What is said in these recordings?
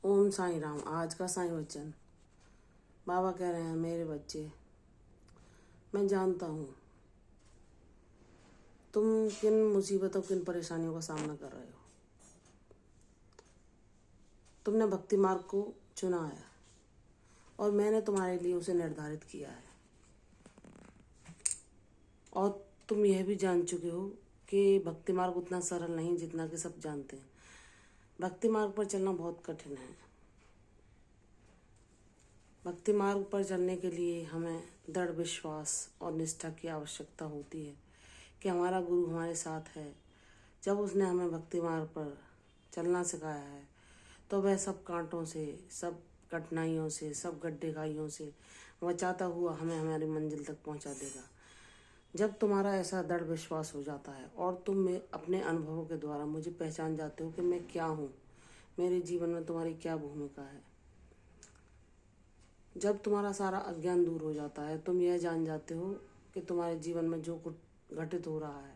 ओम साईं राम। आज का साईं वचन। बाबा कह रहे हैं, मेरे बच्चे, मैं जानता हूँ तुम किन मुसीबतों, किन परेशानियों का सामना कर रहे हो। तुमने भक्ति मार्ग को चुना है और मैंने तुम्हारे लिए उसे निर्धारित किया है। और तुम यह भी जान चुके हो कि भक्ति मार्ग उतना सरल नहीं जितना कि सब जानते हैं। भक्ति मार्ग पर चलना बहुत कठिन है। भक्ति मार्ग पर चलने के लिए हमें दृढ़ विश्वास और निष्ठा की आवश्यकता होती है कि हमारा गुरु हमारे साथ है। जब उसने हमें भक्ति मार्ग पर चलना सिखाया है तो वह सब कांटों से, सब कठिनाइयों से, सब गड्ढे खाइयों से बचाता हुआ हमें हमारी मंजिल तक पहुंचा देगा। जब तुम्हारा ऐसा दृढ़ विश्वास हो जाता है और तुम अपने अनुभवों के द्वारा मुझे पहचान जाते हो कि मैं क्या हूँ, मेरे जीवन में तुम्हारी क्या भूमिका है, जब तुम्हारा सारा अज्ञान दूर हो जाता है, तुम यह जान जाते हो कि तुम्हारे जीवन में जो कुछ घटित हो रहा है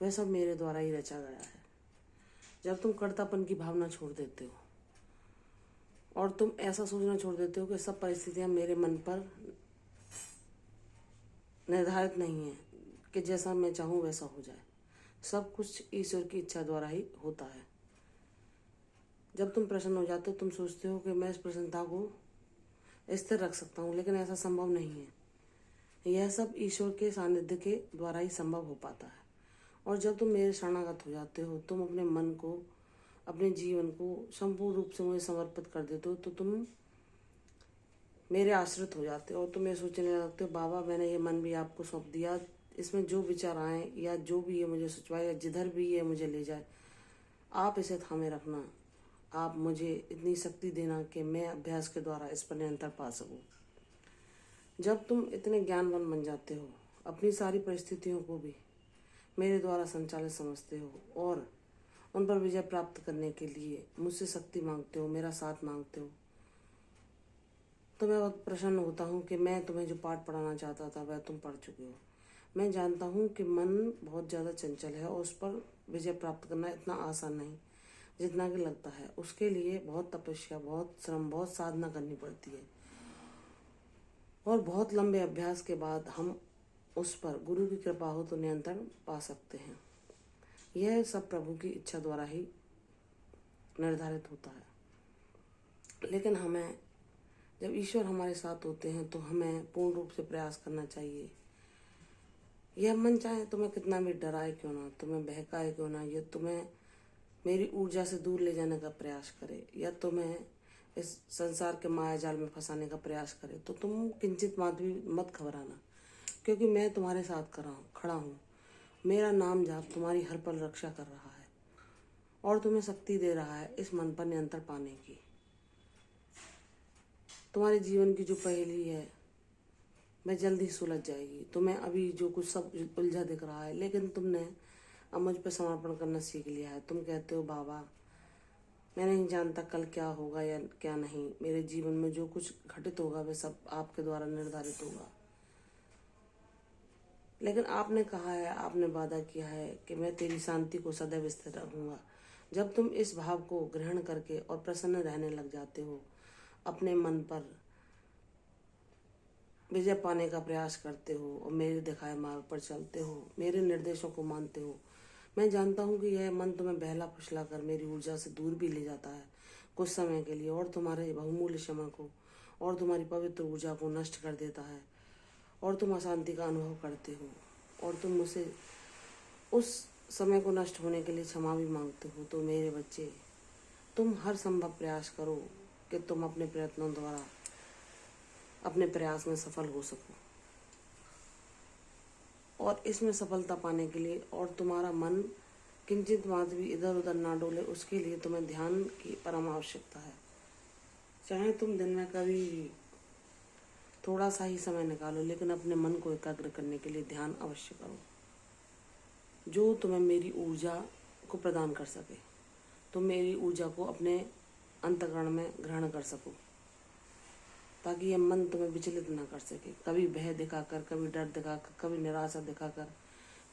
वह सब मेरे द्वारा ही रचा गया है। जब तुम कर्तापन की भावना छोड़ देते हो और तुम ऐसा सोचना छोड़ देते हो कि सब परिस्थितियां मेरे मन पर निर्धारित नहीं है कि जैसा मैं चाहूँ वैसा हो जाए, सब कुछ ईश्वर की इच्छा द्वारा ही होता है। जब तुम प्रसन्न हो जाते हो, तुम सोचते हो कि मैं इस प्रसन्नता को स्थिर रख सकता हूँ, लेकिन ऐसा संभव नहीं है। यह सब ईश्वर के सानिध्य के द्वारा ही संभव हो पाता है। और जब तुम मेरे शरणागत हो जाते हो, तुम अपने मन को, अपने जीवन को संपूर्ण रूप से मुझे समर्पित कर देते हो, तो तुम मेरे आश्रित हो जाते हो और तुम ये सोचने लगते हो, बाबा मैंने ये मन भी आपको सौंप दिया, इसमें जो विचार आए या जो भी ये मुझे सुझाए या जिधर भी ये मुझे ले जाए, आप इसे थामे रखना। आप मुझे इतनी शक्ति देना कि मैं अभ्यास के द्वारा इस पर नियंत्रण पा सकूं। जब तुम इतने ज्ञानवान बन जाते हो, अपनी सारी परिस्थितियों को भी मेरे द्वारा संचालित समझते हो और उन पर विजय प्राप्त करने के लिए मुझसे शक्ति मांगते हो, मेरा साथ मांगते हो, तो मैं बहुत प्रसन्न होता हूँ कि मैं तुम्हें जो पाठ पढ़ाना चाहता था वह तुम पढ़ चुके हो। मैं जानता हूँ कि मन बहुत ज़्यादा चंचल है और उस पर विजय प्राप्त करना इतना आसान नहीं जितना कि लगता है। उसके लिए बहुत तपस्या, बहुत श्रम, बहुत साधना करनी पड़ती है और बहुत लंबे अभ्यास के बाद हम उस पर गुरु की कृपा हो तो नियंत्रण पा सकते हैं। यह सब प्रभु की इच्छा द्वारा ही निर्धारित होता है। लेकिन हमें, जब ईश्वर हमारे साथ होते हैं तो हमें पूर्ण रूप से प्रयास करना चाहिए। यह मन चाहे तुम्हें कितना भी डराए क्यों ना, तुम्हें बहकाए क्यों ना, यह तुम्हें मेरी ऊर्जा से दूर ले जाने का प्रयास करे या तुम्हें इस संसार के माया जाल में फंसाने का प्रयास करे, तो तुम किंचित मात्र भी मत घबराना, क्योंकि मैं तुम्हारे साथ खड़ा हूँ। मेरा नाम जाप तुम्हारी हर पल रक्षा कर रहा है और तुम्हें शक्ति दे रहा है इस मन पर नियंत्रण पाने की। तुम्हारे जीवन की जो पहेली है वह जल्दी सुलझ जाएगी। तुम्हें अभी जो कुछ सब उलझा दिख रहा है, लेकिन तुमने अब मुझ पर समर्पण करना सीख लिया है। तुम कहते हो, बाबा मैं नहीं जानता कल क्या होगा या क्या नहीं, मेरे जीवन में जो कुछ घटित होगा वह सब आपके द्वारा निर्धारित होगा। लेकिन आपने कहा है, आपने वादा किया है कि मैं तेरी शांति को सदैव स्थिर रखूंगा। जब तुम इस भाव को ग्रहण करके और प्रसन्न रहने लग जाते हो, अपने मन पर विजय पाने का प्रयास करते हो और मेरे दिखाए मार्ग पर चलते हो, मेरे निर्देशों को मानते हो, मैं जानता हूँ कि यह मन तुम्हें बहला फुसला कर मेरी ऊर्जा से दूर भी ले जाता है कुछ समय के लिए, और तुम्हारे बहुमूल्य समय को और तुम्हारी पवित्र ऊर्जा को नष्ट कर देता है और तुम अशांति का अनुभव करते हो और तुम मुझसे उस समय को नष्ट होने के लिए क्षमा भी मांगते हो। तो मेरे बच्चे, तुम हर संभव प्रयास करो कि तुम अपने प्रयत्नों द्वारा अपने प्रयास में सफल हो सको और इसमें सफलता पाने के लिए और तुम्हारा मन किंचित मात्र भी इधर उधर ना डोले, उसके लिए तुम्हें ध्यान की परम आवश्यकता है। चाहे तुम दिन में कभी भी थोड़ा सा ही समय निकालो, लेकिन अपने मन को एकाग्र करने के लिए ध्यान अवश्य करो, जो तुम्हें मेरी ऊर्जा को प्रदान कर सके। तुम मेरी ऊर्जा को अपने अंतःकरण में ग्रहण कर सको, ताकि यह मन तुम्हें विचलित ना कर सके, कभी भय दिखाकर, कभी डर दिखाकर, कभी निराशा दिखाकर,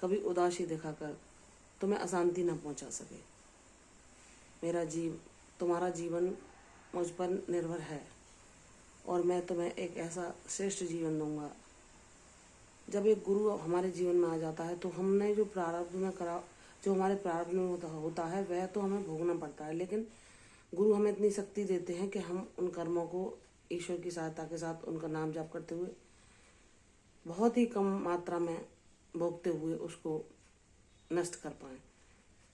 कभी उदासी दिखाकर तुम्हें अशांति ना पहुंचा सके। तुम्हारा जीवन मुझ पर निर्भर है और मैं तुम्हें एक ऐसा श्रेष्ठ जीवन दूंगा। जब एक गुरु हमारे जीवन में आ जाता है तो हमने जो प्रारब्ध में करा, जो हमारे प्रारब्ध में होता है वह तो हमें भोगना पड़ता है, लेकिन गुरु हमें इतनी शक्ति देते हैं कि हम उन कर्मों को ईश्वर की सहायता के साथ उनका नाम जाप करते हुए बहुत ही कम मात्रा में भोगते हुए उसको नष्ट कर पाएँ।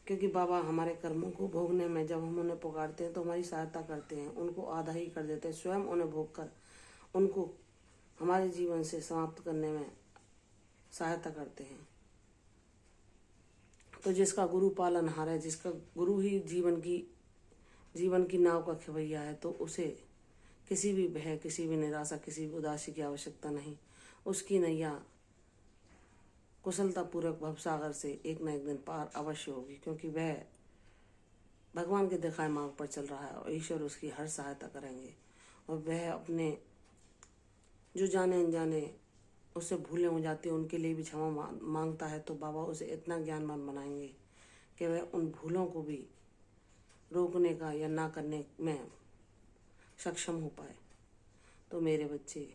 क्योंकि बाबा हमारे कर्मों को भोगने में जब हम उन्हें पुकारते हैं तो हमारी सहायता करते हैं, उनको आधा ही कर देते हैं, स्वयं उन्हें भोग कर उनको हमारे जीवन से समाप्त करने में सहायता करते हैं। तो जिसका गुरु पालनहार है, जिसका गुरु ही जीवन की नाव का खिवैया है, तो उसे किसी भी भय, किसी भी निराशा, किसी भी उदासी की आवश्यकता नहीं। उसकी नैया कुशलतापूर्वक भवसागर से एक न एक दिन पार अवश्य होगी, क्योंकि वह भगवान के दिखाए मार्ग पर चल रहा है और ईश्वर उसकी हर सहायता करेंगे। और वह अपने जो जाने अनजाने उससे भूलें हो जाती है उनके लिए भी क्षमा मांगता है, तो बाबा उसे इतना ज्ञानवान बनाएंगे कि वह उन भूलों को भी रोकने का या ना करने में सक्षम हो पाए। तो मेरे बच्चे,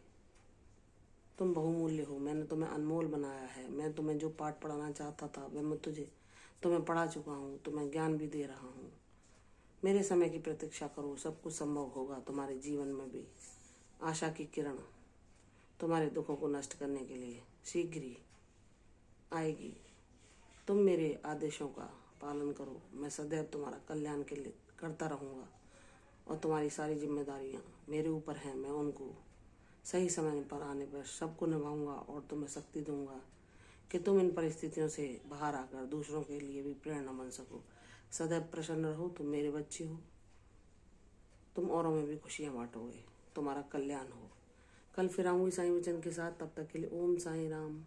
तुम बहुमूल्य हो, मैंने तुम्हें अनमोल बनाया है। मैं तुम्हें जो पाठ पढ़ाना चाहता था वह मैं तुम्हें पढ़ा चुका हूँ, तुम्हें ज्ञान भी दे रहा हूँ। मेरे समय की प्रतीक्षा करो, सब कुछ संभव होगा तुम्हारे जीवन में भी। आशा की किरण तुम्हारे दुखों को नष्ट करने के लिए शीघ्र ही आएगी। तुम मेरे आदेशों का पालन करो, मैं सदैव तुम्हारा कल्याण के लिए करता रहूँगा और तुम्हारी सारी जिम्मेदारियाँ मेरे ऊपर हैं। मैं उनको सही समय पर आने पर सबको निभाऊंगा और तुम्हें शक्ति दूंगा कि तुम इन परिस्थितियों से बाहर आकर दूसरों के लिए भी प्रेरणा बन सको। सदैव प्रसन्न रहो, तुम मेरे बच्चे हो, तुम औरों में भी खुशियाँ बांटोगे, तुम्हारा कल्याण हो। कल फिर आऊँगी साईं वचन के साथ, तब तक के लिए ओम साईं राम।